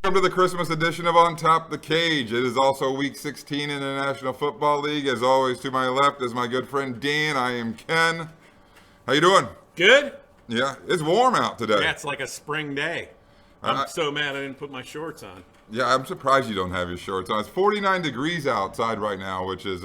Welcome to the Christmas edition of On Top the Cage. It is also Week 16 in the National Football League. As always, to my left is my good friend Dan. I am Ken. How you doing? Good? Yeah, it's warm out today. Yeah, it's like a spring day. I'm so mad I didn't put my shorts on. Yeah, I'm surprised you don't have your shorts on. It's 49 degrees outside right now, which is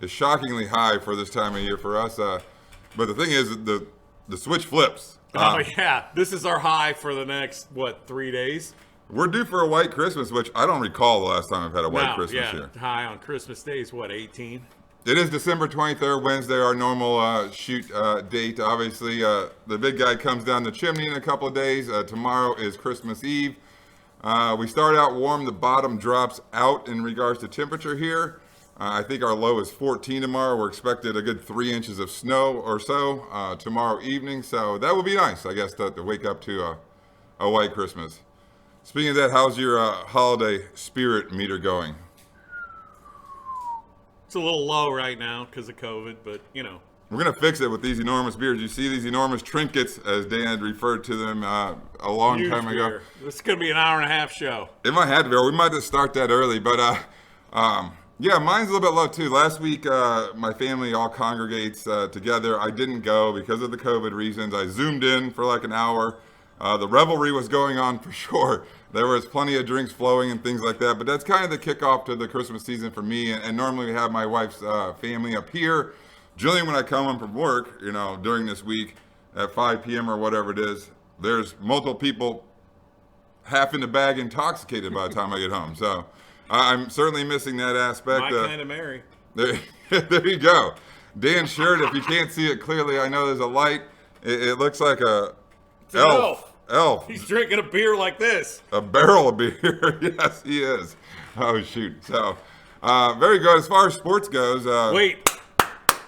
shockingly high for this time of year for us. But the thing is, the switch flips. Oh, yeah. This is our high for the next, 3 days? We're due for a white Christmas, which I don't recall the last time I've had a white Christmas here. High on Christmas Day is 18? It is December 23rd, Wednesday, our normal shoot date. Obviously, the big guy comes down the chimney in a couple of days. Tomorrow is Christmas Eve. We start out warm. The bottom drops out in regards to temperature here. I think our low is 14 tomorrow. We're expected a good 3 inches of snow or so tomorrow evening. So that will be nice, I guess, to wake up to a white Christmas. Speaking of that, how's your holiday spirit meter going? It's a little low right now because of COVID, but, We're going to fix it with these enormous beers. You see these enormous trinkets, as Dan had referred to them a long Huge time ago. beer. This is going to be an hour and a half show. It might have to be, or we might just start that early. But, yeah, mine's a little bit low, too. Last week, my family all congregates together. I didn't go because of the COVID reasons. I Zoomed in for like an hour. The revelry was going on for sure. There was plenty of drinks flowing and things like that. But that's kind of the kickoff to the Christmas season for me. And normally we have my wife's family up here. Generally, when I come home from work, during this week at 5 p.m. or whatever it is, there's multiple people half in the bag intoxicated by the time I get home. So I'm certainly missing that aspect. My kind of Mary. There you go. Dan's shirt, if you can't see it clearly, I know there's a light. It looks like it's elf. Elf. He's drinking a beer like this. A barrel of beer. Yes, he is. Oh, shoot. So, very good. As far as sports goes. Wait.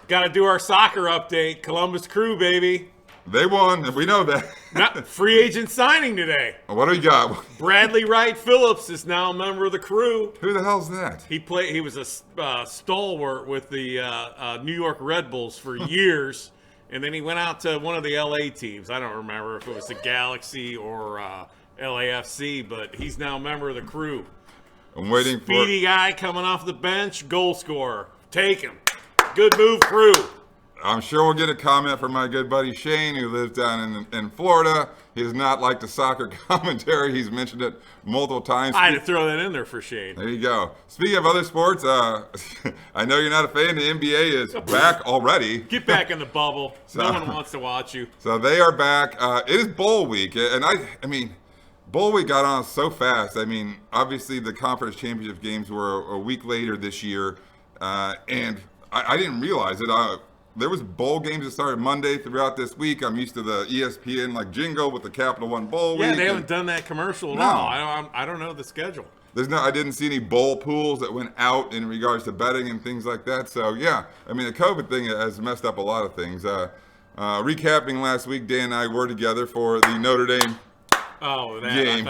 Got to do our soccer update. Columbus Crew, baby. They won. We know that. Free agent signing today. What do we got? Bradley Wright Phillips is now a member of the Crew. Who the hell's that? He was a stalwart with the New York Red Bulls for years. And then he went out to one of the LA teams. I don't remember if it was the Galaxy or LAFC, but he's now a member of the Crew. I'm waiting for Speedy guy coming off the bench, goal scorer. Take him. Good move, Crew. I'm sure we'll get a comment from my good buddy Shane, who lives down in Florida. He does not like the soccer commentary. He's mentioned it multiple times. I had to throw that in there for Shane. There you go. Speaking of other sports, I know you're not a fan. The NBA is back already. Get back in the bubble. No one wants to watch you. So they are back. It is bowl week, and I mean, bowl week got on so fast. I mean, obviously the conference championship games were a week later this year, and I didn't realize it. There was bowl games that started Monday throughout this week. I'm used to the ESPN jingle with the Capital One Bowl week. Yeah, they haven't done that commercial at all. I don't know the schedule. I didn't see any bowl pools that went out in regards to betting and things like that. So yeah, I mean the COVID thing has messed up a lot of things. Recapping last week, Dan and I were together for the Notre Dame game.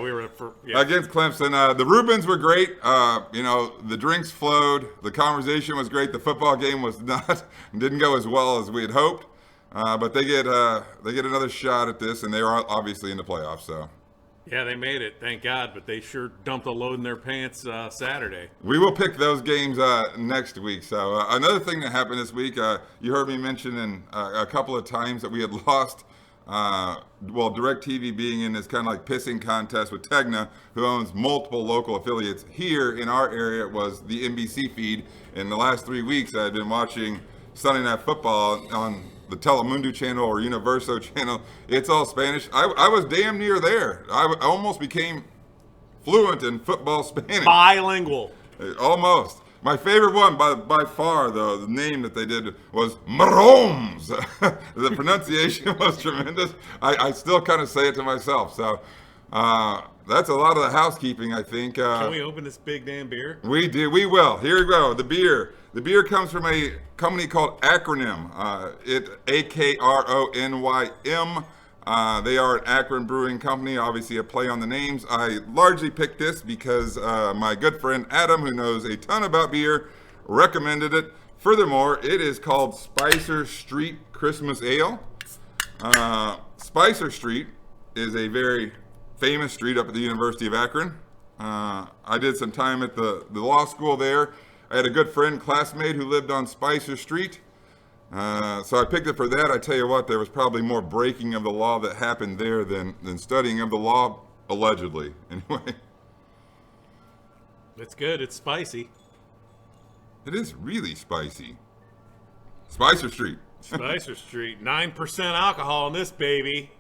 We were against Clemson. The Rubens were great. The drinks flowed. The conversation was great. The football game was didn't go as well as we had hoped. But they get another shot at this, and they are obviously in the playoffs. So. Yeah, they made it, thank God. But they sure dumped a load in their pants Saturday. We will pick those games next week. So another thing that happened this week, you heard me mention a couple of times that we had lost. DirecTV being in this kind of pissing contest with Tegna, who owns multiple local affiliates here in our area, was the NBC feed. In the last 3 weeks, I've been watching Sunday Night Football on the Telemundo channel or Universo channel. It's all Spanish. I was damn near there. I almost became fluent in football Spanish. Bilingual. Almost. My favorite one, by far, though, the name that they did was Maromes. The pronunciation was tremendous. I still kind of say it to myself. So that's a lot of the housekeeping, I think. Can we open this big damn beer? We do. We will. Here we go. The beer. The beer comes from a company called Acronym. Akronym. They are an Akron brewing company, obviously a play on the names. I largely picked this because my good friend Adam, who knows a ton about beer, recommended it. Furthermore, it is called Spicer Street Christmas Ale. Spicer Street is a very famous street up at the University of Akron. I did some time at the law school there. I had a good friend, classmate, who lived on Spicer Street. So I picked it for that. I tell you what, there was probably more breaking of the law that happened there than studying of the law, allegedly. Anyway. It's good. It's spicy. It is really spicy. Spicer Street. Spicer Street. 9% alcohol in this baby.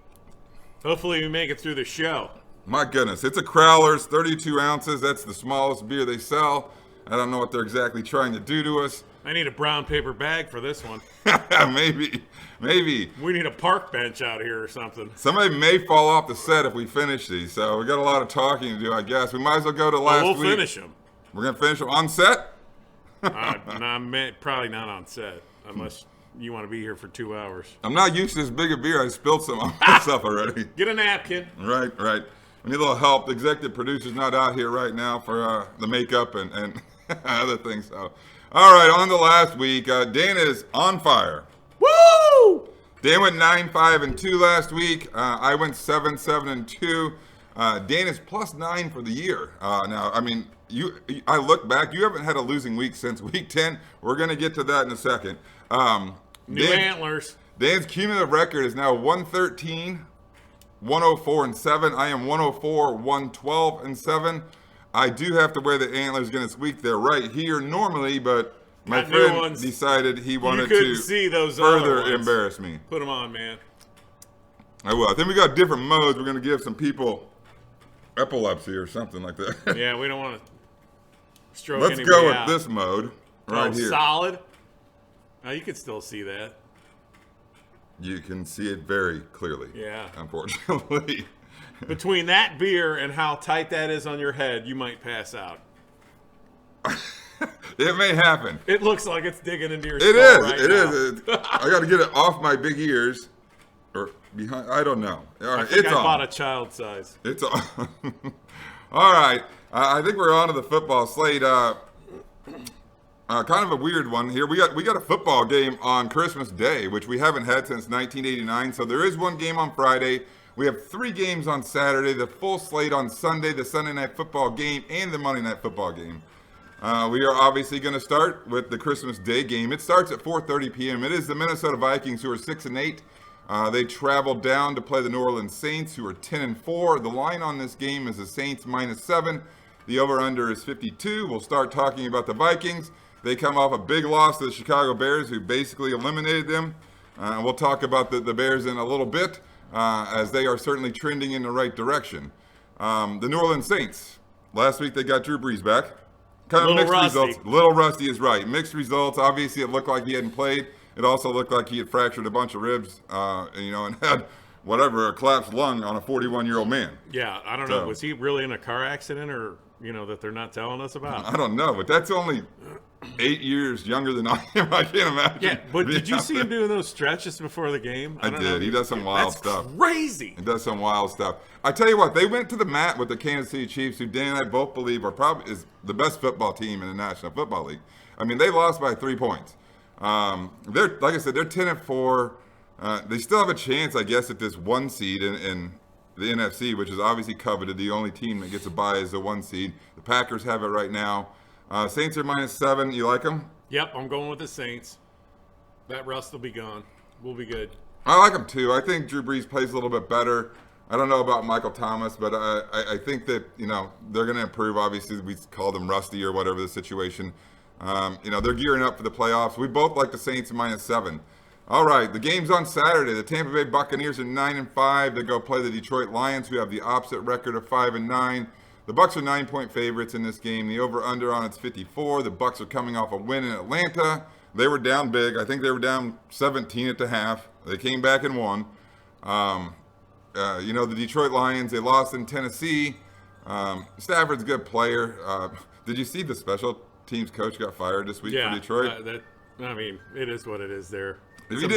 Hopefully we make it through the show. My goodness, it's a Crowler's, 32 ounces. That's the smallest beer they sell. I don't know what they're exactly trying to do to us. I need a brown paper bag for this one. Maybe. We need a park bench out here or something. Somebody may fall off the set if we finish these, so we got a lot of talking to do, I guess. We might as well go to last week. We'll finish them. We're going to finish them on set? Probably not on set, unless you want to be here for 2 hours. I'm not used to this big a beer. I spilled some on myself already. Get a napkin. Right. We need a little help. The executive producer's not out here right now for the makeup and other things. So, all right, on to last week. Dan is on fire. Woo! Dan went 9-5-2 last week. I went 7-7-2. Dan is +9 for the year. Now, I mean, I look back. You haven't had a losing week since week 10. We're going to get to that in a second. New antlers. Dan's cumulative record is now 113, 104-7. I am 104, 112-7. I do have to wear the antlers again this week. They're right here normally, but my friend decided he wanted to see those further embarrass me. Put them on, man. I will. I think we got different modes. We're going to give some people epilepsy or something like that. Yeah, we don't want to stroke Let's anybody go with out. this mode right here. Solid. Oh, you can still see that. You can see it very clearly. Yeah. Unfortunately. Between that beer and how tight that is on your head, you might pass out. It may happen. It looks like it's digging into your It skull is. right It now. is. I got to get it off my big ears or behind. I don't know. All right, I think it's I on. bought a child size. It's on. All right. I think we're on to the football slate. Kind of a weird one here. We got a football game on Christmas Day, which we haven't had since 1989. So there is one game on Friday. We have 3 games on Saturday, the full slate on Sunday, the Sunday Night Football game, and the Monday Night Football game. We are obviously going to start with the Christmas Day game. It starts at 4:30 p.m. It is the Minnesota Vikings, who are 6-8. They travel down to play the New Orleans Saints, who are 10-4. The line on this game is the Saints -7. The over/under is 52. We'll start talking about the Vikings. They come off a big loss to the Chicago Bears, who basically eliminated them. We'll talk about the Bears in a little bit, as they are certainly trending in the right direction. The New Orleans Saints, last week they got Drew Brees back. Kind of mixed results. Little rusty is right. Mixed results. Obviously, it looked like he hadn't played. It also looked like he had fractured a bunch of ribs, and had a collapsed lung on a 41-year-old man. Yeah, I don't know. Was he really in a car accident, or that they're not telling us about? I don't know, but that's only 8 years younger than I am. I can't imagine. Yeah, but did you see him doing those stretches before the game? I did. He does some wild stuff. Crazy. He does some wild stuff. I tell you what, they went to the mat with the Kansas City Chiefs, who Dan and I both believe is the best football team in the National Football League. I mean, they lost by 3 points. They're, like I said, they're 10-4. They still have a chance, I guess, at this 1 seed in the NFC, which is obviously coveted. The only team that gets a bye is the 1 seed. The Packers have it right now. Saints are -7. You like them? Yep, I'm going with the Saints. That rust will be gone. We'll be good. I like them too. I think Drew Brees plays a little bit better. I don't know about Michael Thomas, but I think that they're going to improve. Obviously, we call them rusty or whatever the situation. They're gearing up for the playoffs. We both like the Saints -7. All right, the game's on Saturday. The Tampa Bay Buccaneers are 9-5. They go play the Detroit Lions, who have the opposite record of 5-9. The Bucs are 9-point favorites in this game. The over/under on it's 54. The Bucs are coming off a win in Atlanta. They were down big. I think they were down 17 at the half. They came back and won. The Detroit Lions, they lost in Tennessee. Stafford's a good player. Did you see the special teams coach got fired this week for Detroit? It is what it is there. If you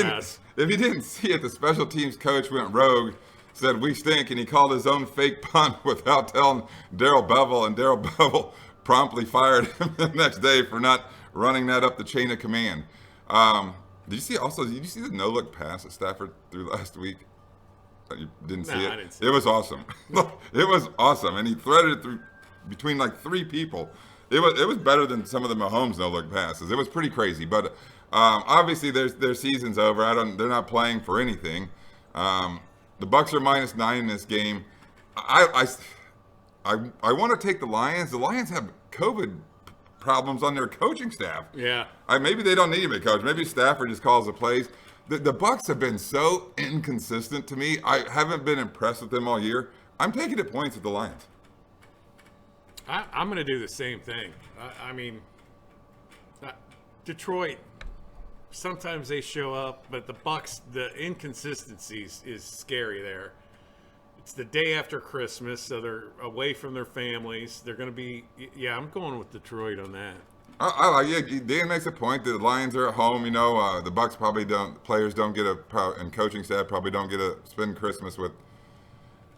didn't see it, the special teams coach went rogue, said we stink, and he called his own fake punt without telling Darrell Bevel, and Darrell Bevel promptly fired him the next day for not running that up the chain of command. Did you see the no-look pass that Stafford threw last week? You didn't see No, it? I didn't see it was awesome. It was awesome, and he threaded it through between like three people. It was better than some of the Mahomes no-look passes. It was pretty crazy, but obviously their season's over. They're not playing for anything. The Bucks are -9 in this game. I want to take the Lions. The Lions have COVID problems on their coaching staff. Yeah. Maybe they don't need him at coach. Maybe Stafford just calls the plays. The Bucks have been so inconsistent to me. I haven't been impressed with them all year. I'm taking the points with the Lions. I'm going to do the same thing. I mean, Detroit, sometimes they show up, but the Bucks, the inconsistencies is scary there. It's the day after Christmas, so they're away from their families. They're going to be, yeah, I'm going with Detroit on that. Dan makes a point that the Lions are at home. The Bucks probably players don't get and coaching staff probably don't get to spend Christmas with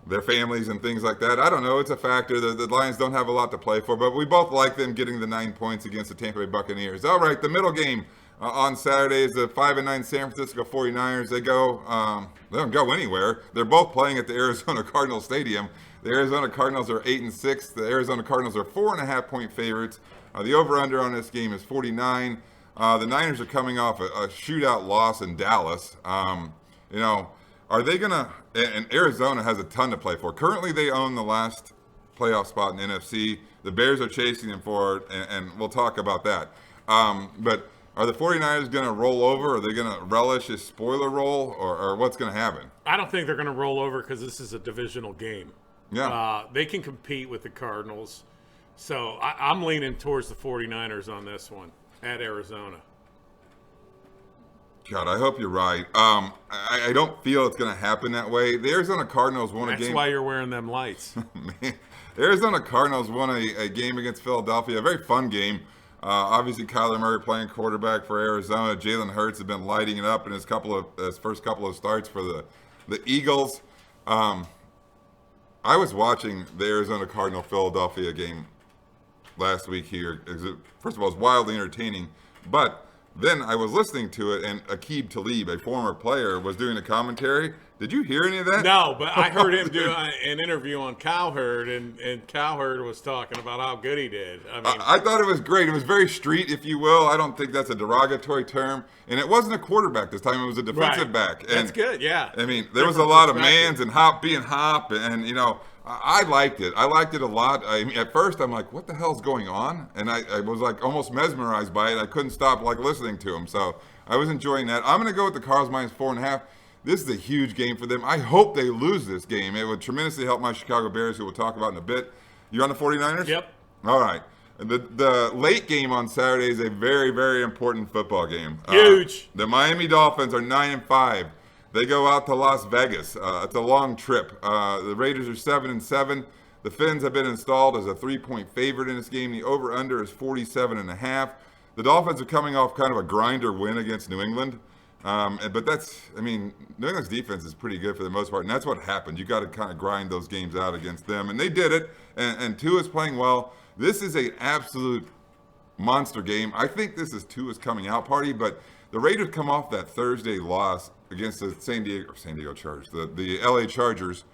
their families and things like that. I don't know. It's a factor. The Lions don't have a lot to play for, but we both like them getting the 9 points against the Tampa Bay Buccaneers. All right, the middle game on Saturday is the 5-9 San Francisco 49ers. They don't go anywhere. They're both playing at the Arizona Cardinals Stadium. The Arizona Cardinals are 8-6. The Arizona Cardinals are 4.5-point favorites. The over/under on this game is 49. The Niners are coming off a shootout loss in Dallas. Are they going to – and Arizona has a ton to play for. Currently, they own the last playoff spot in the NFC. The Bears are chasing them for it, and we'll talk about that. But are the 49ers going to roll over? Are they going to relish a spoiler roll, or what's going to happen? I don't think they're going to roll over because this is a divisional game. Yeah. They can compete with the Cardinals. So I'm leaning towards the 49ers on this one at Arizona. God, I hope you're right. I don't feel it's going to happen that way. The Arizona Cardinals won a game. That's why you're wearing them lights. Man, Arizona Cardinals won a game against Philadelphia, a very fun game. Obviously, Kyler Murray playing quarterback for Arizona. Jalen Hurts has been lighting it up in his first couple of starts for the Eagles. I was watching the Arizona Cardinal-Philadelphia game last week here. First of all, it was wildly entertaining, but then I was listening to it, and Aqib Talib, a former player, was doing the commentary. Did you hear any of that? No, but I heard him do an interview on Cowherd, and Cowherd was talking about how good he did. I thought it was great. It was very street, if you will. I don't think that's a derogatory term. And it wasn't a quarterback this time. It was a defensive back. And, that's good, yeah. I mean, there was a lot of mans and being hop, and, I liked it. I liked it a lot. At first, I'm like, what the hell's going on? And I was like almost mesmerized by it. I couldn't stop listening to him. So I was enjoying that. I'm going to go with the Cardinals -4.5. This is a huge game for them. I hope they lose this game. It would tremendously help my Chicago Bears, who we'll talk about in a bit. You on the 49ers? Yep. All right. The late game on Saturday is a very, very important football game. Huge. The Miami Dolphins are 9-5. They go out to Las Vegas. It's a long trip. The Raiders are 7-7. The Fins have been installed as a 3-point favorite in this game. The over/under is 47.5. The Dolphins are coming off kind of a grinder win against New England. But New England's defense is pretty good for the most part, and that's what happened. You got to kind of grind those games out against them, and they did it. And Tua's playing well. This is an absolute monster game. I think this is Tua's coming out party, but the Raiders come off that Thursday loss against the San Diego Chargers, the LA Chargers.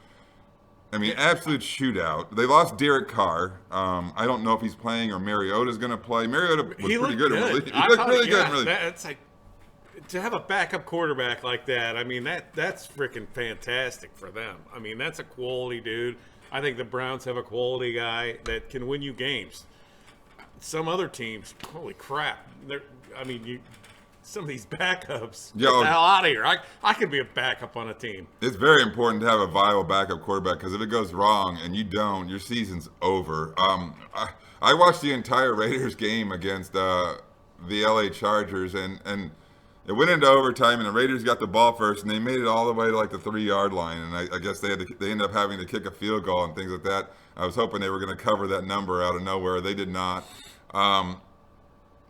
Absolute shootout. They lost Derek Carr. I don't know if he's playing or Mariota's going to play. Mariota was pretty good. He looked really good. That's like, to have a backup quarterback like that, that's freaking fantastic for them. That's a quality dude. I think the Browns have a quality guy that can win you games. Some other teams, holy crap. Some of these backups, get the hell out of here. I could be a backup on a team. It's very important to have a viable backup quarterback, because if it goes wrong and you don't, your season's over. I watched the entire Raiders game against the LA Chargers, and it went into overtime, and the Raiders got the ball first, and they made it all the way to the 3-yard line. And I guess they ended up having to kick a field goal and things like that. I was hoping they were going to cover that number out of nowhere. They did not.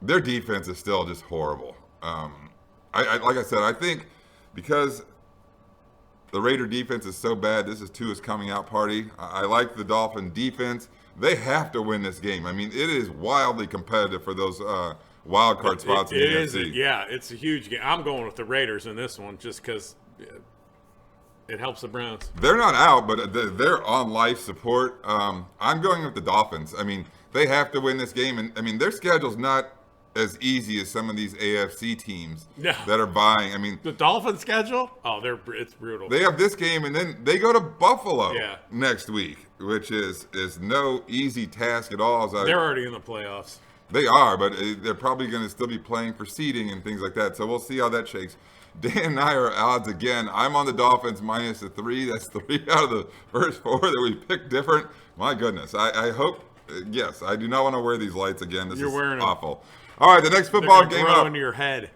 Their defense is still just horrible. Like I said, I think because the Raider defense is so bad, this is Tua's coming out party. I like the Dolphin defense. They have to win this game. It is wildly competitive for those wild card spots in the NFC. Yeah, it's a huge game. I'm going with the Raiders in this one just because It helps the Browns. They're not out, but they're on life support. I'm going with the Dolphins. I mean, they have to win this game, and I mean their schedule's not as easy as some of these AFC teams No. that are vying. I mean, The Dolphins schedule? Oh, it's brutal. they have this game, and then they go to Buffalo Yeah. next week, which is no easy task at all. They're already in the playoffs. They are, but they're probably going to still be playing for seeding and things like that. So we'll see how that shakes. Dan and I are odds again. I'm on the Dolphins minus the 3. That's 3 out of the first 4 that we picked different. My goodness. I hope, yes, I do not want to wear these lights again. This is wearing them. awful. All right, the next football game grow up. into your head.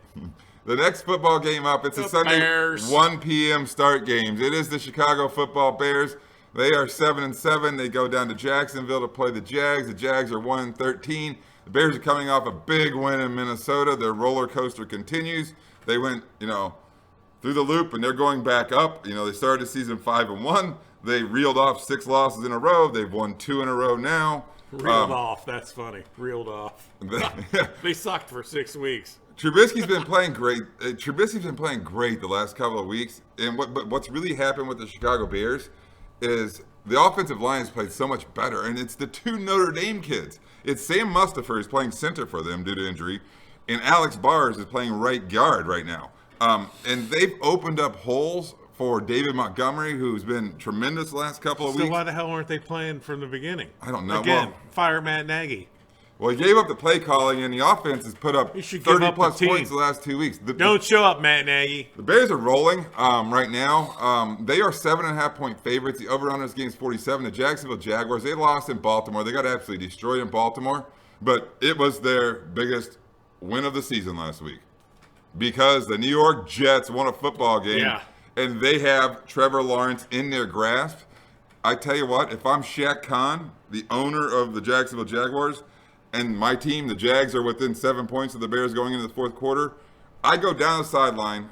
The next football game up, it's a Sunday Bears. 1 p.m. start games. It is the Chicago Football Bears. They are 7-7. They go down to Jacksonville to play the Jags. The Jags are 1-13. The Bears are coming off a big win in Minnesota. Their roller coaster continues. They went, through the loop, and they're going back up. They started the season 5-1. They reeled off 6 losses in a row. They've won 2 in a row now. Reeled off. That's funny. Reeled off. They sucked for 6 weeks. Trubisky's been playing great. Trubisky's been playing great the last couple of weeks. And what's really happened with the Chicago Bears is the offensive line has played so much better, and it's the 2 Notre Dame kids. It's Sam Mustipher who's playing center for them due to injury, and Alex Bars is playing right guard right now. And they've opened up holes for David Montgomery, who's been tremendous the last couple of weeks. So why the hell weren't they playing from the beginning? I don't know. Again, fire Matt Nagy. Well, he gave up the play calling, and the offense has put up He should give up 30-plus the team. points the last 2 weeks. Don't show up, Matt Nagy. The Bears are rolling right now. They are 7.5-point favorites. The over-under this game is 47. The Jacksonville Jaguars, they lost in Baltimore. They got absolutely destroyed in Baltimore, but it was their biggest win of the season last week because the New York Jets won a football game, and they have Trevor Lawrence in their grasp. I tell you what, if I'm Shaq Khan, the owner of the Jacksonville Jaguars, and my team, the Jags, are within 7 points of the Bears going into the fourth quarter, I go down the sideline,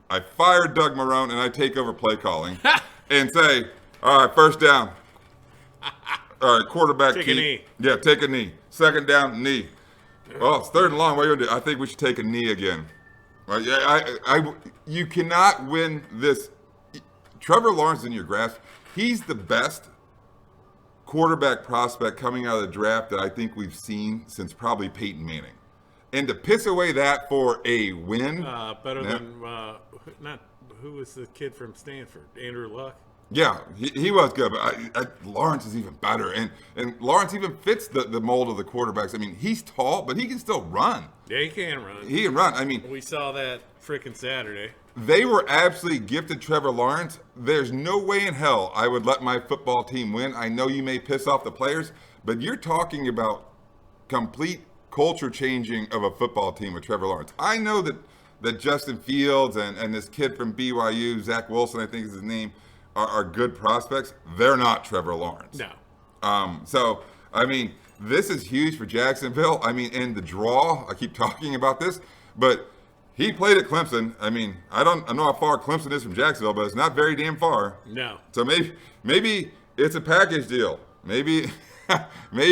I fire Doug Marrone, and I take over play calling and say, all right, first down. All right, quarterback Take a knee. Yeah, take a knee. Second down, knee. Well, it's third and long. What are you going to do? I think we should take a knee again. Right? Yeah, you cannot win this. Trevor Lawrence in your grasp, he's the best quarterback prospect coming out of the draft that I think we've seen since probably Peyton Manning. And to piss away that for a win. Better than, who was the kid from Stanford? Andrew Luck? Yeah, he was good, but Lawrence is even better. And Lawrence even fits the mold of the quarterbacks. I mean, he's tall, but he can still run. Yeah, he can run. He can run. I mean, We saw that freaking Saturday. they were absolutely gifted Trevor Lawrence. There's no way in hell I would let my football team win. I know you may piss off the players, but you're talking about complete culture changing of a football team with Trevor Lawrence. I know that Justin Fields and this kid from BYU, Zach Wilson, I think is his name, are good prospects. They're not Trevor Lawrence. No. So, I mean, this is huge for Jacksonville. I mean, and the draw, I keep talking about this, but he played at Clemson. I mean, I know how far Clemson is from Jacksonville, but it's not very damn far. No. So maybe it's a package deal. Maybe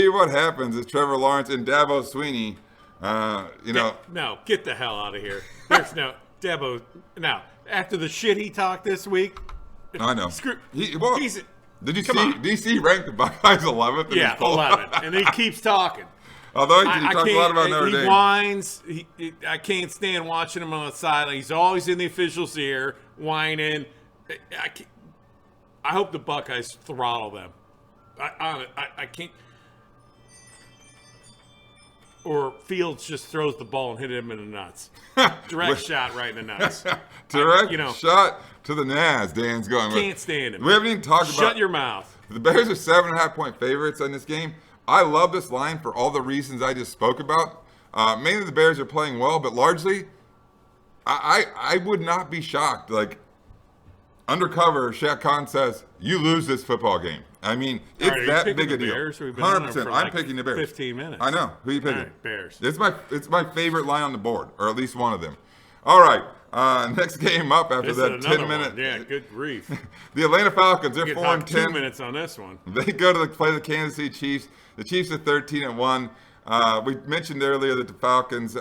what happens is Trevor Lawrence and Dabo Sweeney, No, get the hell out of here. There's no Dabo. Now, after the shit he talked this week, I know. Screw. Did you come see? on. DC ranked the Buckeyes 11th? Yeah, 11, and he keeps talking. Although he talks a lot about Notre He Dame. whines. I can't stand watching him on the sideline. He's always in the official's ear, whining. I hope the Buckeyes throttle them. I can't. Or Fields just throws the ball and hit him in the nuts. Direct shot right in the nuts. Direct shot to the Nas. Dan's going. Can't stand him. We haven't even talked about. Shut your mouth. The Bears are 7.5-point favorites in this game. I love this line for all the reasons I just spoke about. Mainly the Bears are playing well, but largely, I would not be shocked. Like, undercover, Shaq Khan says, you lose this football game. I mean, it's that big a deal. 100%. I'm picking the Bears. 15 minutes. I know. Who are you picking? All right, Bears. It's my favorite line on the board, or at least one of them. All right. Next game up after This that is another 10-minute. one. Yeah, good grief. The Atlanta Falcons, they're Get 4-10. 2 minutes on this one. They go to play the Kansas City Chiefs. The Chiefs are 13-1. We mentioned earlier that the Falcons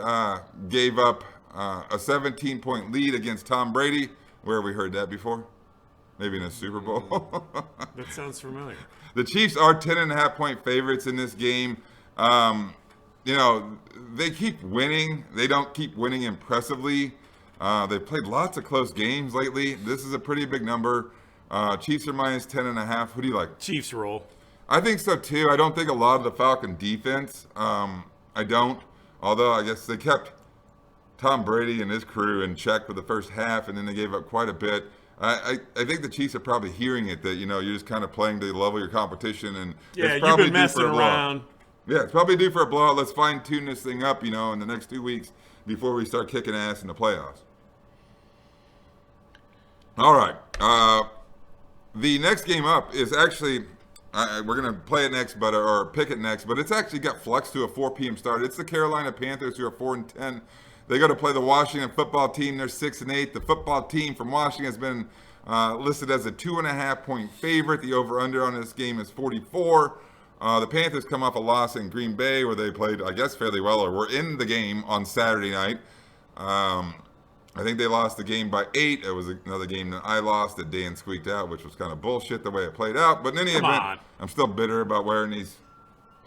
gave up a 17-point lead against Tom Brady. Where have we heard that before? maybe in a Super Bowl. That sounds familiar. The Chiefs are 10.5-point favorites in this game. You know, they keep winning. They don't keep winning impressively. They've played lots of close games lately. This is a pretty big number. Chiefs are minus 10.5. Who do you like? Chiefs roll. I think so too. I don't think a lot of the Falcon defense. I don't. Although I guess they kept Tom Brady and his crew in check for the first half, and then they gave up quite a bit. I think the Chiefs are probably hearing it that, you know, you're just kind of playing to the level of your competition, and Yeah, it's you've probably been due messing for a blowout. around. Yeah, it's probably due for a blowout. Let's fine tune this thing up, you know, in the next 2 weeks before we start kicking ass in the playoffs. All right. The next game up is actually, we're going to play it next, or pick it next, but it's actually got flexed to a 4 p.m. start. It's the Carolina Panthers, who are 4-10. They go to play the Washington football team. They're 6-8. The football team from Washington has been listed as a 2.5-point favorite. The over/under on this game is 44. The Panthers come off a loss in Green Bay, where they played, I guess, fairly well, or were in the game on Saturday night. I think they lost the game by 8. It was another game that I lost that Dan squeaked out, which was kind of bullshit the way it played out. But in any event, I'm still bitter about wearing these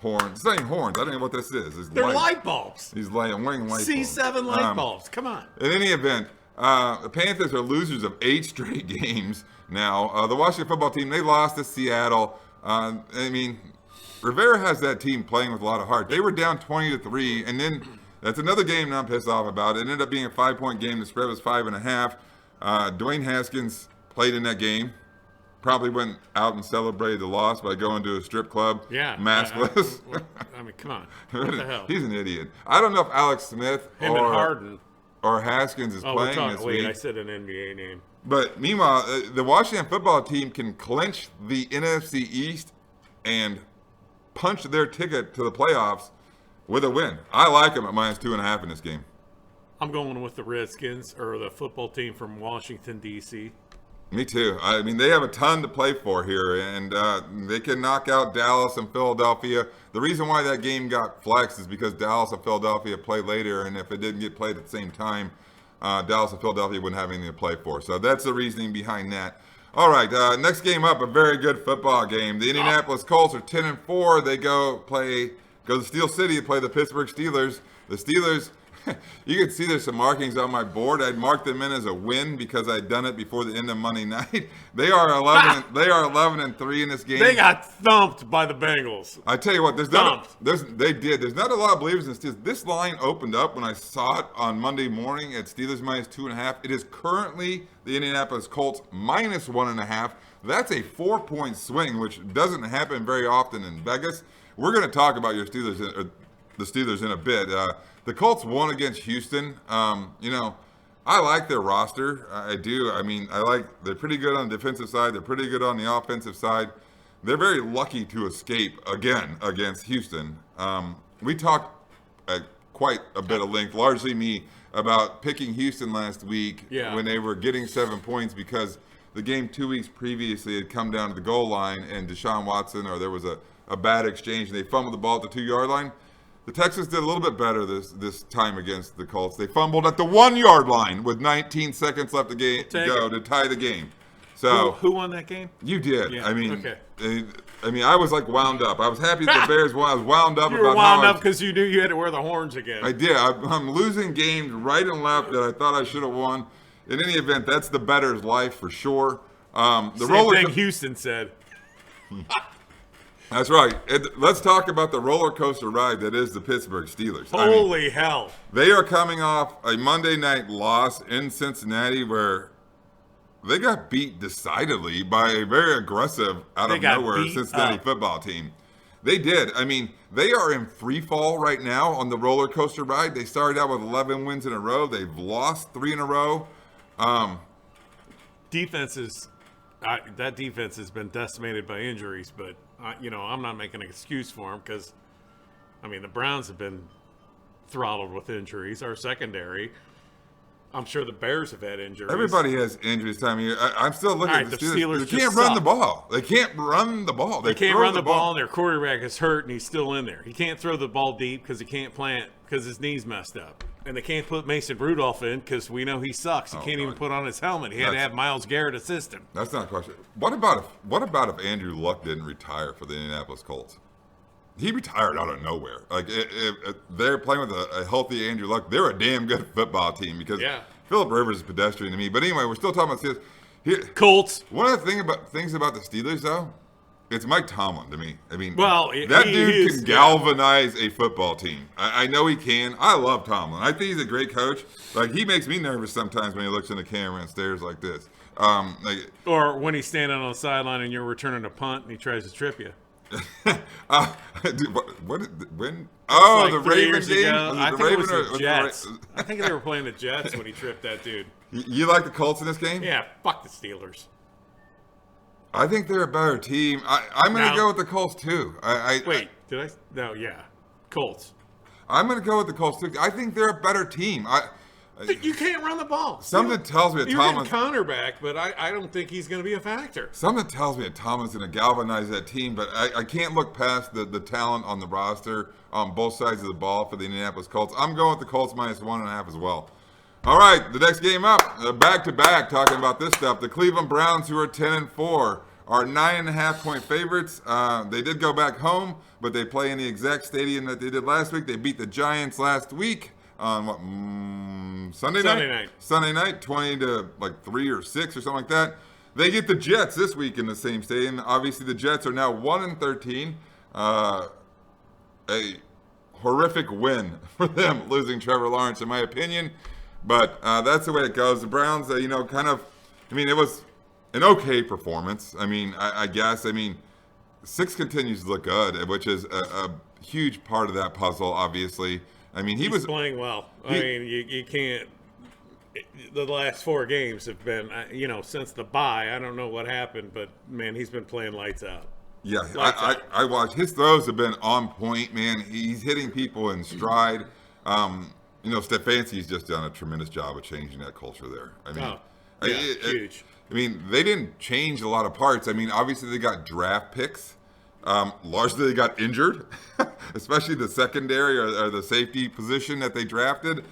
horns. It's not even horns. I don't know what this is. They're light bulbs. He's I'm wearing light bulbs. C7 light bulbs. Come on. In any event, the Panthers are losers of 8 straight games now. The Washington football team, they lost to Seattle. I mean, Rivera has that team playing with a lot of heart. They were down 20-3, and then that's another game that I'm pissed off about. It ended up being a 5-point game. The spread was 5.5. Dwayne Haskins played in that game. Probably went out and celebrated the loss by going to a strip club, maskless. I mean, come on. What the hell? He's an idiot. I don't know if Alex Smith Him and Harden. or Haskins is playing this week. Wait, I said an NBA name. But meanwhile, the Washington football team can clinch the NFC East and punch their ticket to the playoffs with a win. I like them at minus 2.5 in this game. I'm going with the Redskins, or the football team from Washington, D.C. Me too. I mean, they have a ton to play for here, and they can knock out Dallas and Philadelphia. The reason why that game got flexed is because Dallas and Philadelphia play later, and if it didn't get played at the same time, Dallas and Philadelphia wouldn't have anything to play for. So that's the reasoning behind that. All right, next game up, a very good football game. The Indianapolis Colts are 10-4. They go to Steel City to play the Pittsburgh Steelers. The Steelers, you can see there's some markings on my board. I'd marked them in as a win because I'd done it before the end of Monday night. They are 11-3 in this game. They got thumped by the Bengals. I tell you what, there's not a lot of believers in Steelers. This line opened up when I saw it on Monday morning at Steelers minus 2.5. It is currently the Indianapolis Colts minus 1.5. That's a 4-point swing, which doesn't happen very often in Vegas. We're going to talk about the Steelers in a bit. The Colts won against Houston. You know, I like their roster. I do. I mean, they're pretty good on the defensive side. They're pretty good on the offensive side. They're very lucky to escape again against Houston. We talked at quite a bit of length, largely me, about picking Houston last week when they were getting 7 points because the game 2 weeks previously had come down to the goal line and Deshaun Watson, or there was a bad exchange, and they fumbled the ball at the 2-yard line. The Texans did a little bit better this time against the Colts. They fumbled at the 1-yard line with 19 seconds left to go to tie the game. So who won that game? You did. Yeah, I mean, okay. I was like wound up. I was happy that the Bears won. I was wound up. You were wound up because you knew you had to wear the horns again. I did. I'm losing games right and left that I thought I should have won. In any event, that's the bettor's life for sure. Same thing Houston said. That's right. Let's talk about the roller coaster ride that is the Pittsburgh Steelers. Holy hell. They are coming off a Monday night loss in Cincinnati where they got beat decidedly by a very aggressive, out of nowhere Cincinnati football team. They did. I mean, they are in free fall right now on the roller coaster ride. They started out with 11 wins in a row. They've lost 3 in a row. That defense has been decimated by injuries, but I'm not making an excuse for them because, I mean, the Browns have been throttled with injuries. Our secondary, I'm sure the Bears have had injuries. Everybody has injuries time of year. I'm still looking at the Steelers. They can't run the ball. They can't run the ball. They can't run the ball, and their quarterback is hurt, and he's still in there. He can't throw the ball deep because he can't plant because his knee's messed up. And they can't put Mason Rudolph in because we know he sucks. He can't even put on his helmet. He had to have Myles Garrett assist him. That's not a question. What about if Andrew Luck didn't retire for the Indianapolis Colts? He retired out of nowhere. Like if they're playing with a healthy Andrew Luck, they're a damn good football team because Phillip Rivers is pedestrian to me. But anyway, we're still talking about Steelers. Colts. One of the things about the Steelers though, it's Mike Tomlin to me. I mean, that dude can galvanize a football team. I know he can. I love Tomlin. I think he's a great coach. Like he makes me nervous sometimes when he looks in the camera and stares like this. Or when he's standing on the sideline and you're returning a punt and he tries to trip you. Dude, when? Oh, the Ravens Ravens game. I think it was the Jets. I think they were playing the Jets when he tripped that dude. You like the Colts in this game? Yeah, fuck the Steelers. I think they're a better team. I'm going to go with the Colts too. Did I? No, yeah, Colts. I'm going to go with the Colts too. I think they're a better team. You can't run the ball. Something tells me that Tomlin. You're getting counterback, but I don't think he's going to be a factor. Something tells me that Tomlin's going to galvanize that team, but I can't look past the talent on the roster on both sides of the ball for the Indianapolis Colts. I'm going with the Colts -1.5 as well. All right, the next game up, back-to-back, talking about this stuff. The Cleveland Browns, who are 10-4, are 9.5-point favorites. They did go back home, but they play in the exact stadium that they did last week. They beat the Giants last week on Sunday night. Sunday night, 20-3 or 6 or something like that. They get the Jets this week in the same stadium. Obviously, the Jets are now 1-13. A horrific win for them, losing Trevor Lawrence, in my opinion. But that's the way it goes. The Browns, it was an okay performance. I guess. 6 continues to look good, which is a huge part of that puzzle, obviously. He's playing well. You can't. The last 4 games have been, since the bye. I don't know what happened, but, man, he's been playing lights out. Yeah, I watched. His throws have been on point, man. He's hitting people in stride. Stefanski's just done a tremendous job of changing that culture there. Huge. They didn't change a lot of parts. Obviously they got draft picks. Largely they got injured, especially the secondary or the safety position that they drafted.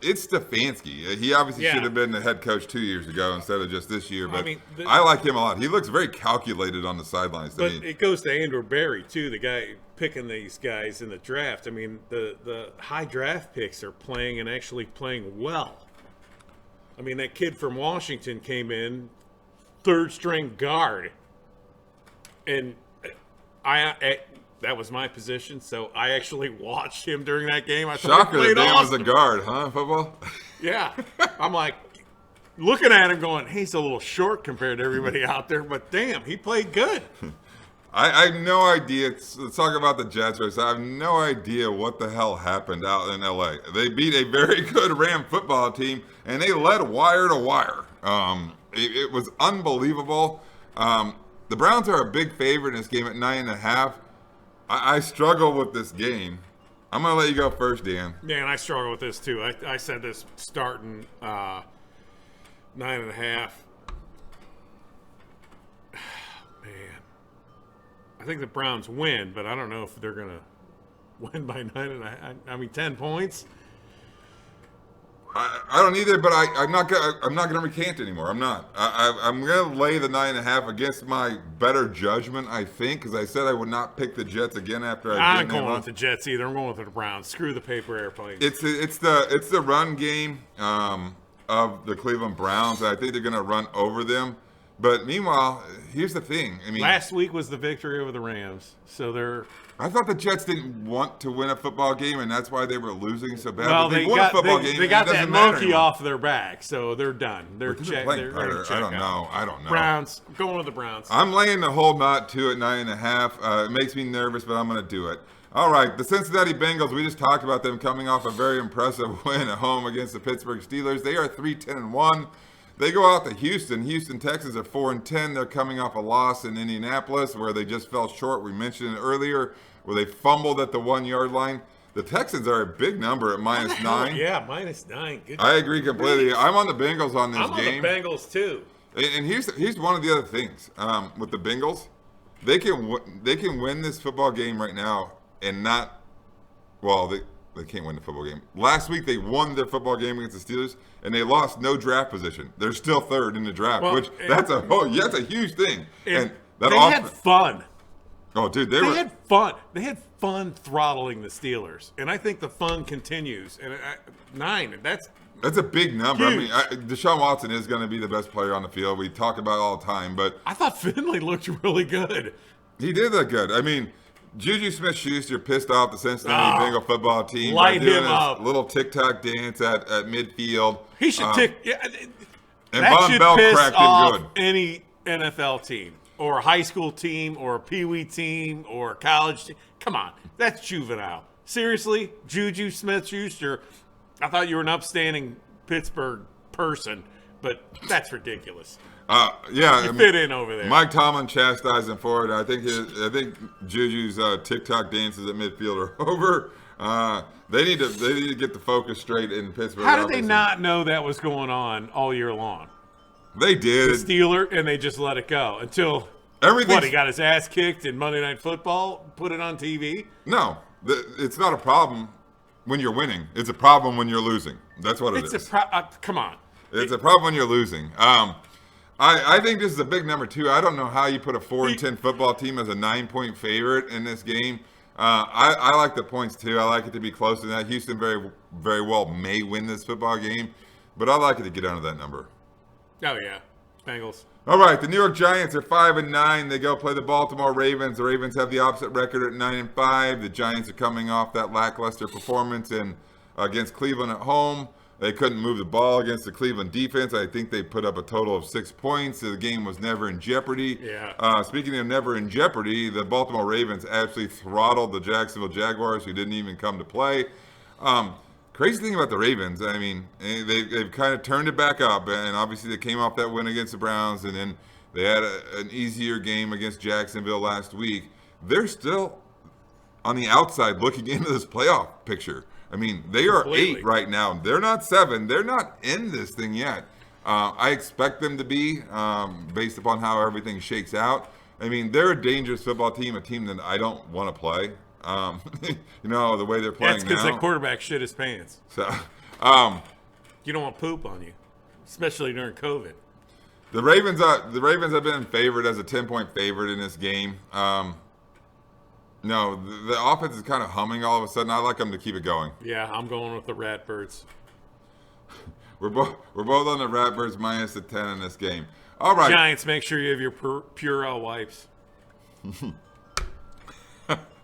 It's Stefanski. He obviously should have been the head coach 2 years ago instead of just this year. But I like him a lot. He looks very calculated on the sidelines to me. But it goes to Andrew Berry, too, the guy picking these guys in the draft. The high draft picks are playing and actually playing well. That kid from Washington came in, 3rd-string guard. And that was my position, so I actually watched him during that game. Shocker that Dan was a guard, huh, football? Yeah. I'm like, looking at him going, he's a little short compared to everybody out there, but damn, he played good. I have no idea. Let's talk about the Jets race. I have no idea what the hell happened out in L.A. They beat a very good Ram football team, and they led wire to wire. It was unbelievable. The Browns are a big favorite in this game at 9.5. I struggle with this game. I'm going to let you go first, Dan. Man, I struggle with this, too. I said this starting 9.5. Man. I think the Browns win, but I don't know if they're going to win by 9.5. 10 points. I don't either, but I'm not gonna recant anymore. I'm not. I'm gonna lay the 9.5 against my better judgment. I think, because I said I would not pick the Jets again after I'm going with the Jets either. I'm going with the Browns. Screw the paper airplane. It's the run game of the Cleveland Browns. I think they're gonna run over them. But meanwhile, here's the thing. Last week was the victory over the Rams, so they're. I thought the Jets didn't want to win a football game, and that's why they were losing so bad. Well, they won a football game. They got that monkey off their back, so they're done. They're checked. I don't know. Browns. I'm going with the Browns. I'm laying the whole knot too at 9.5. It makes me nervous, but I'm going to do it. All right, the Cincinnati Bengals. We just talked about them coming off a very impressive win at home against the Pittsburgh Steelers. They are 3-10-1. They go out to Houston. Houston Texans are 4-10. They're coming off a loss in Indianapolis where they just fell short. We mentioned it earlier, where they fumbled at the 1-yard line. The Texans are a big number at -9. Yeah, -9. Good. I agree completely. I'm on the Bengals on this game. I'm on the Bengals too. And here's one of the other things with the Bengals. They can win this football game right now and not. Well, they can't win the football game. Last week they won their football game against the Steelers, and they lost no draft position. They're still third in the draft, which that's a huge thing. And that they had fun. Oh, dude, they had fun. They had fun throttling the Steelers, and I think the fun continues. And 9, that's a big number. huge. I mean, Deshaun Watson is going to be the best player on the field. We talk about it all the time, but I thought Finley looked really good. He did look good. I mean, Juju Smith-Schuster pissed off the Cincinnati Bengal football team light by doing him his up. little TikTok dance at midfield. He should And that Von should Bell piss cracked him off good. any NFL team or a high school team or a peewee team or a college team. Come on, that's juvenile. Seriously, Juju Smith-Schuster, I thought you were an upstanding Pittsburgh person, but that's ridiculous. You fit in over there. Mike Tomlin chastised him for it. I think Juju's TikTok dances at midfield are over. They need to get the focus straight in Pittsburgh. How did they not know that was going on all year long? They did. The Steeler, and they just let it go until he got his ass kicked in Monday Night Football, put it on TV? No, it's not a problem when you're winning. It's a problem when you're losing. That's what it is. Come on. It's a problem when you're losing. I think this is a big number, too. I don't know how you put a 4-10 football team as a 9-point favorite in this game. I like the points, too. I like it to be close to that. Houston very, very well may win this football game, but I like it to get under that number. Oh, yeah. Bengals. All right, the New York Giants are 5-9. They go play the Baltimore Ravens. The Ravens have the opposite record at 9-5. The Giants are coming off that lackluster performance against Cleveland at home. They couldn't move the ball against the Cleveland defense. I think they put up a total of 6 points. The game was never in jeopardy. Yeah. Speaking of never in jeopardy, the Baltimore Ravens absolutely throttled the Jacksonville Jaguars, who didn't even come to play. Crazy thing about the Ravens, I mean, they've kind of turned it back up, and obviously they came off that win against the Browns, and then they had an easier game against Jacksonville last week. They're still on the outside looking into this playoff picture. I mean, they are 8 right now. They're not 7. They're not in this thing yet. I expect them to be, based upon how everything shakes out. I mean, they're a dangerous football team, a team that I don't want to play. The way they're playing now. That's because that quarterback shit his pants. So, you don't want poop on you, especially during COVID. The Ravens have been favored as a 10-point favorite in this game. No, the offense is kind of humming all of a sudden. I like them to keep it going. Yeah, I'm going with the Ratbirds. We're both on the Ratbirds minus the 10 in this game. All right. Giants, make sure you have your Purell wipes.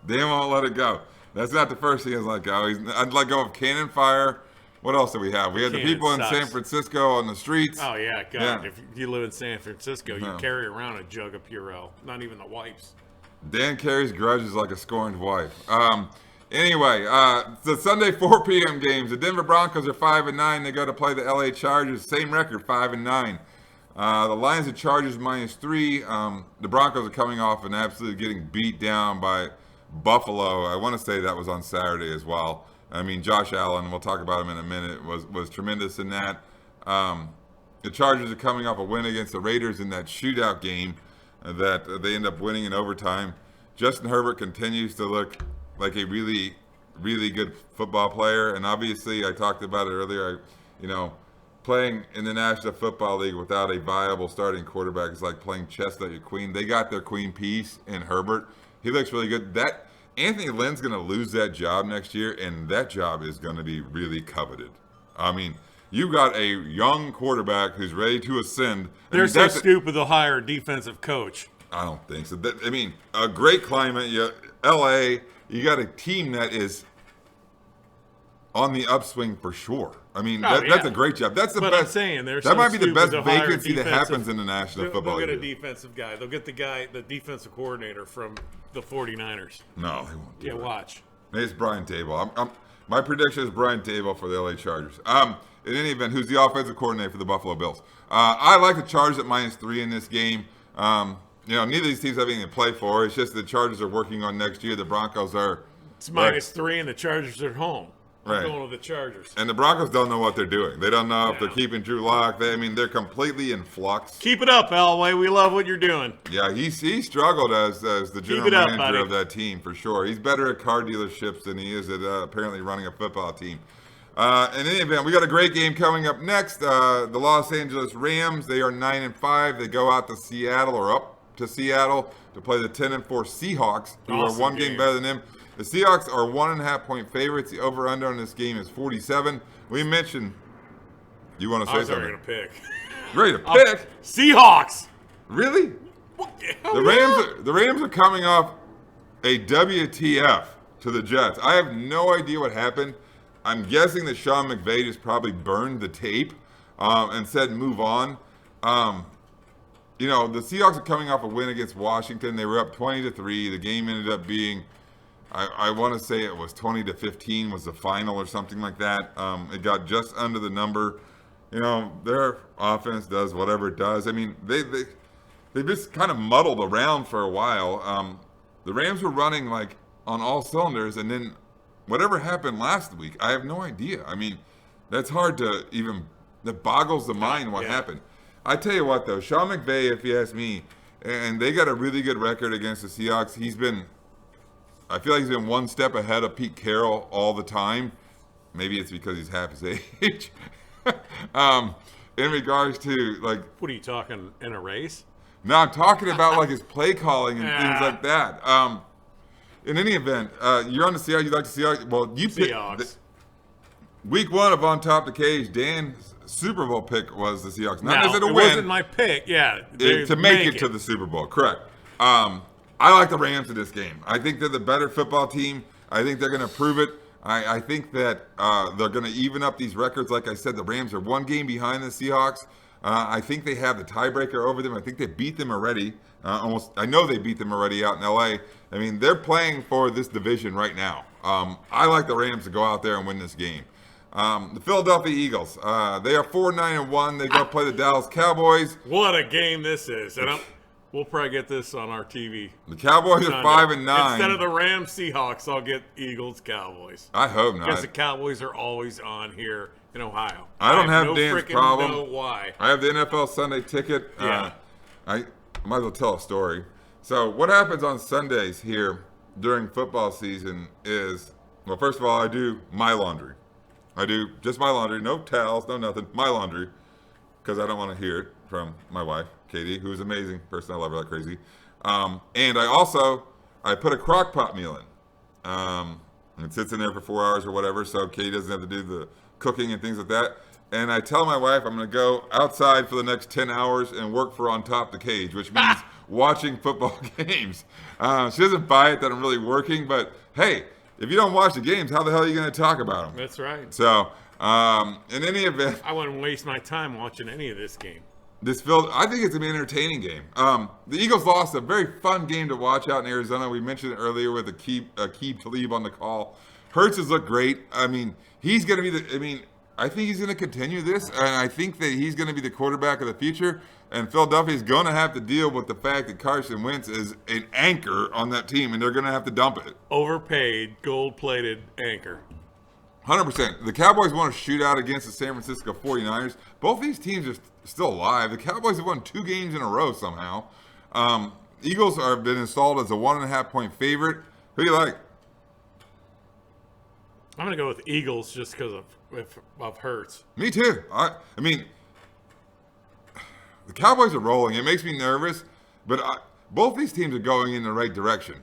Dan won't let it go. That's not the first thing he's let go. I'd let go of Cannon Fire. What else do we have? We had the people in San Francisco on the streets. Oh, yeah, God. Yeah. If you live in San Francisco, you carry around a jug of Purell, not even the wipes. Dan carries grudges like a scorned wife. Anyway, the Sunday 4 p.m. games. The Denver Broncos are 5-9. They go to play the LA Chargers. Same record, 5-9. The Lions and Chargers -3. The Broncos are coming off and absolutely getting beat down by Buffalo. I want to say that was on Saturday as well. I mean, Josh Allen, we'll talk about him in a minute, was tremendous in that. The Chargers are coming off a win against the Raiders in that shootout game that they end up winning in overtime. Justin Herbert continues to look like a really, really good football player. And obviously, I talked about it earlier, playing in the National Football League without a viable starting quarterback is like playing chess at your queen. They got their queen piece in Herbert. He looks really good. That Anthony Lynn's going to lose that job next year, and that job is going to be really coveted. I mean, you got a young quarterback who's ready to ascend. They're so stupid they'll hire a defensive coach. I don't think so. A great climate. L.A., you got a team that is on the upswing for sure. I mean, that's a great job. That's the best. I'm saying that might be the best vacancy that happens in the National Football League. They'll get a defensive guy. They'll get the defensive coordinator from the 49ers. No, they won't do it. Watch. It's Brian Table. My prediction is Brian Table for the LA Chargers. In any event, who's the offensive coordinator for the Buffalo Bills? I like the Chargers at -3 in this game. Neither of these teams have anything to play for. It's just the Chargers are working on next year. The Broncos are. It's -3 and the Chargers are at home. I'm going with the Chargers. And the Broncos don't know what they're doing. They don't know if they're No. keeping Drew Lock. They're completely in flux. Keep it up, Elway. We love what you're doing. Yeah, he struggled as the general it up, manager buddy. of that team for sure. He's better at car dealerships than he is at apparently running a football team. In any event, we got a great game coming up next. The Los Angeles Rams, they are 9-5. They go out to Seattle or up to Seattle to play the 10-4 Seahawks, who Awesome are one game. game better than them. The Seahawks are 1.5-point favorites. The over/under on this game is 47. We mentioned. You want to say I was something? already going to pick. Ready to pick? Seahawks. Really? What the The hell? The Rams are coming off a WTF to the Jets. I have no idea what happened. I'm guessing that Sean McVay just probably burned the tape and said move on. The Seahawks are coming off a win against Washington. They were up 20-3. The game ended up being, I want to say it was 20-15 was the final or something like that. It got just under the number. Their offense does whatever it does. I mean, they just kind of muddled around for a while. The Rams were running like on all cylinders, and then whatever happened last week, I have no idea. I mean, that's hard to even, that boggles the mind what happened. I tell you what, though, Sean McVay, if you ask me, and they got a really good record against the Seahawks. I feel like he's been one step ahead of Pete Carroll all the time. Maybe it's because he's half his age. In regards to, like... What are you talking, in a race? No, I'm talking about, like, his play calling and things like that. In any event, you're on the Seahawks. You like the Seahawks? Well, you picked... Seahawks. Week 1 of On Top the Cage, Dan's Super Bowl pick was the Seahawks. Not as a win. It wasn't my pick. Yeah. To make it to the Super Bowl, correct. I like the Rams in this game. I think they're the better football team. I think they're going to prove it. I think that they're going to even up these records. Like I said, the Rams are one game behind the Seahawks. I think they have the tiebreaker over them. I think they beat them already. I know they beat them already out in LA. I mean, they're playing for this division right now. I like the Rams to go out there and win this game. The Philadelphia Eagles, they are 4-9-1. They go play the Dallas Cowboys. What a game this is. And we'll probably get this on our TV. The Cowboys are 5-9. Instead of the Rams Seahawks, I'll get Eagles Cowboys. I hope not. Because the Cowboys are always on here in Ohio. I don't have no Dan's frickin' problem. know why. I have the NFL Sunday ticket. Yeah. I might as well tell a story. So what happens on Sundays here during football season is, well, first of all, I do my laundry. I do just my laundry, no towels, no nothing, my laundry, because I don't want to hear it from my wife, Katie, who is an amazing person. I love her like crazy. And I put a crock pot meal in. It sits in there for 4 hours or whatever, so Katie doesn't have to do the cooking and things like that. And I tell my wife I'm going to go outside for the next 10 hours and work for On Top the Cage, which means watching football games. She doesn't buy it that I'm really working, but hey, if you don't watch the games, how the hell are you going to talk about them? That's right. So, in any event, I wouldn't waste my time watching any of this game. I think it's an entertaining game. The Eagles lost a very fun game to watch out in Arizona. We mentioned it earlier with Aqib Talib on the call. Hurts has looked great. I mean, he's going to be I think he's going to continue this, and I think that he's going to be the quarterback of the future. And Philadelphia is going to have to deal with the fact that Carson Wentz is an anchor on that team, and they're going to have to dump it. Overpaid, gold-plated anchor. 100%. The Cowboys won a shootout against the San Francisco 49ers. Both these teams are still alive. The Cowboys have won 2 games in a row somehow. Eagles have been installed as a 1.5-point favorite. Who do you like? I'm going to go with Eagles just because of Hurts. Me too. I mean, the Cowboys are rolling. It makes me nervous, but both these teams are going in the right direction,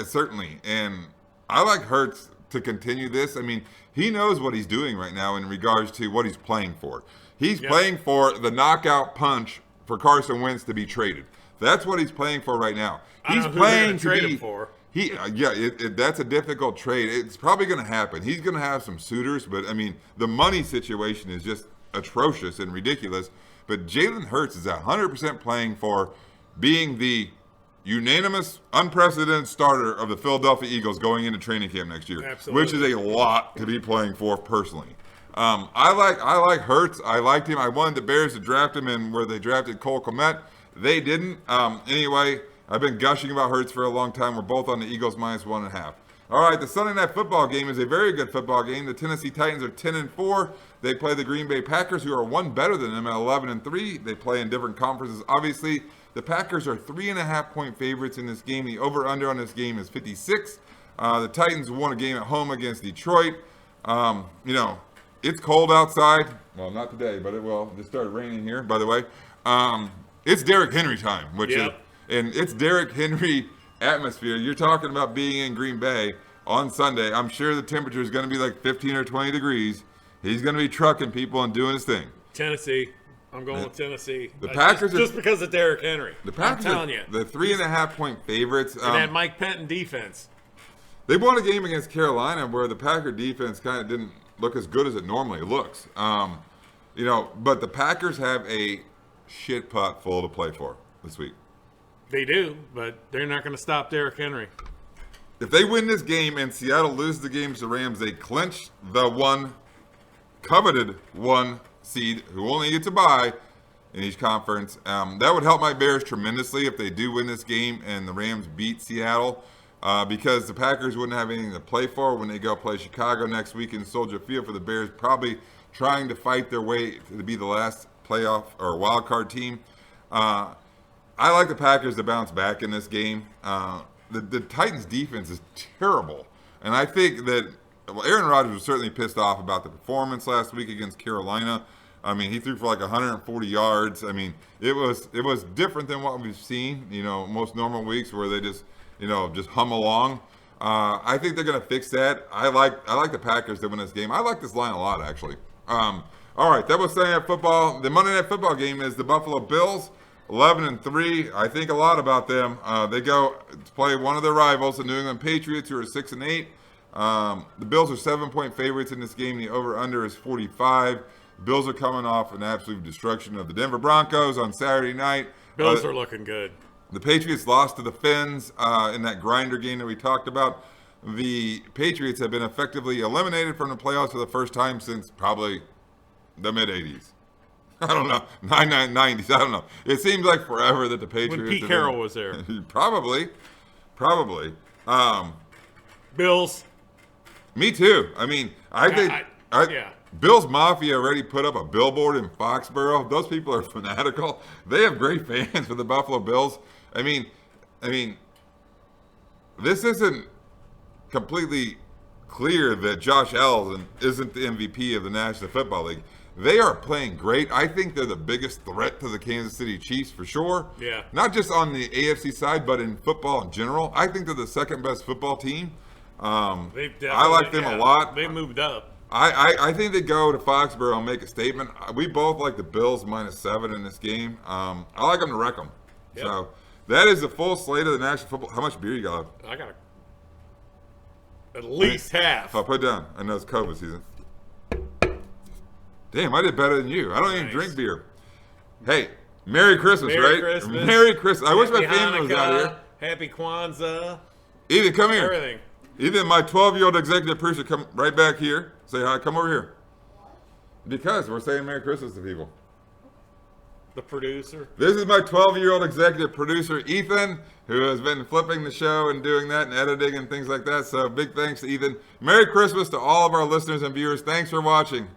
certainly. And I like Hurts to continue this. I mean, he knows what he's doing right now in regards to what he's playing for. He's playing for the knockout punch for Carson Wentz to be traded. That's what he's playing for right now. He's playing to trade be. him for. That's a difficult trade. It's probably going to happen. He's going to have some suitors, but I mean, the money situation is just atrocious and ridiculous. But Jalen Hurts is 100% playing for being the unanimous, unprecedented starter of the Philadelphia Eagles going into training camp next year, Absolutely. which is a lot to be playing for personally. I like Hurts. I liked him. I wanted the Bears to draft him, and where they drafted Cole Kmet, they didn't. Anyway, I've been gushing about Hurts for a long time. We're both on the Eagles -1.5. All right, the Sunday Night Football game is a very good football game. The Tennessee Titans are 10-4. They play the Green Bay Packers, who are one better than them at 11-3. They play in different conferences. Obviously, the Packers are 3.5-point favorites in this game. The over/under on this game is 56. The Titans won a game at home against Detroit. It's cold outside. Well, not today, but it will. It started raining here, by the way. It's Derrick Henry time, and it's Derrick Henry atmosphere. You're talking about being in Green Bay on Sunday. I'm sure the temperature is going to be like 15 or 20 degrees. He's going to be trucking people and doing his thing. Tennessee. I'm going with Tennessee. The Packers just because of Derrick Henry. The Packers I'm telling you. The 3.5-point favorites. And that Mike Penton defense. They won a game against Carolina where the Packer defense kind of didn't look as good as it normally looks. But the Packers have a shit pot full to play for this week. They do, but they're not going to stop Derrick Henry. If they win this game and Seattle loses the game to the Rams, they clinch the coveted one seed who only gets a bye in each conference. That would help my Bears tremendously if they do win this game and the Rams beat Seattle, because the Packers wouldn't have anything to play for when they go play Chicago next week in Soldier Field for the Bears, probably trying to fight their way to be the last playoff or wild card team. I like the Packers to bounce back in this game. The Titans' defense is terrible, and I think that Aaron Rodgers was certainly pissed off about the performance last week against Carolina. I mean, he threw for like 140 yards. I mean, it was different than what we've seen, most normal weeks where they just hum along. I think they're going to fix that. I like the Packers to win this game. I like this line a lot, actually. All right, that was Sunday Night Football. The Monday Night Football game is the Buffalo Bills, 11-3. I think a lot about them. They go to play one of their rivals, the New England Patriots, who are 6-8. The Bills are 7-point favorites in this game. The over/under is 45. The Bills are coming off an absolute destruction of the Denver Broncos on Saturday night. Bills are looking good. The Patriots lost to the Finns in that grinder game that we talked about. The Patriots have been effectively eliminated from the playoffs for the first time since probably the mid-'80s. I don't know, 90s. I don't know. It seems like forever that the Patriots. When Pete Carroll was there. Probably. Bills. Me too. I mean, I think Bills Mafia already put up a billboard in Foxborough. Those people are fanatical. They have great fans for the Buffalo Bills. I mean, this isn't completely clear that Josh Allen isn't the MVP of the National Football League. They are playing great. I think they're the biggest threat to the Kansas City Chiefs for sure. Yeah. Not just on the AFC side, but in football in general. I think they're the second best football team. I like them a lot. They moved up. I think they go to Foxborough and make a statement. We both like the Bills -7 in this game. I like them to wreck them. Yep. So that is the full slate of the National Football. How much beer you got? I got at least half. I'll put it down. I know it's COVID season. Damn, I did better than you. I don't even drink beer. Hey, Merry Christmas, Merry right? Christmas. Merry Christmas. I wish my Happy family was out here. Happy Kwanzaa. Ethan, come here. Everything. Ethan, my 12-year-old executive producer, come right back here. Say hi. Come over here. Because we're saying Merry Christmas to people. The producer. This is my 12-year-old executive producer, Ethan, who has been flipping the show and doing that and editing and things like that. So big thanks to Ethan. Merry Christmas to all of our listeners and viewers. Thanks for watching.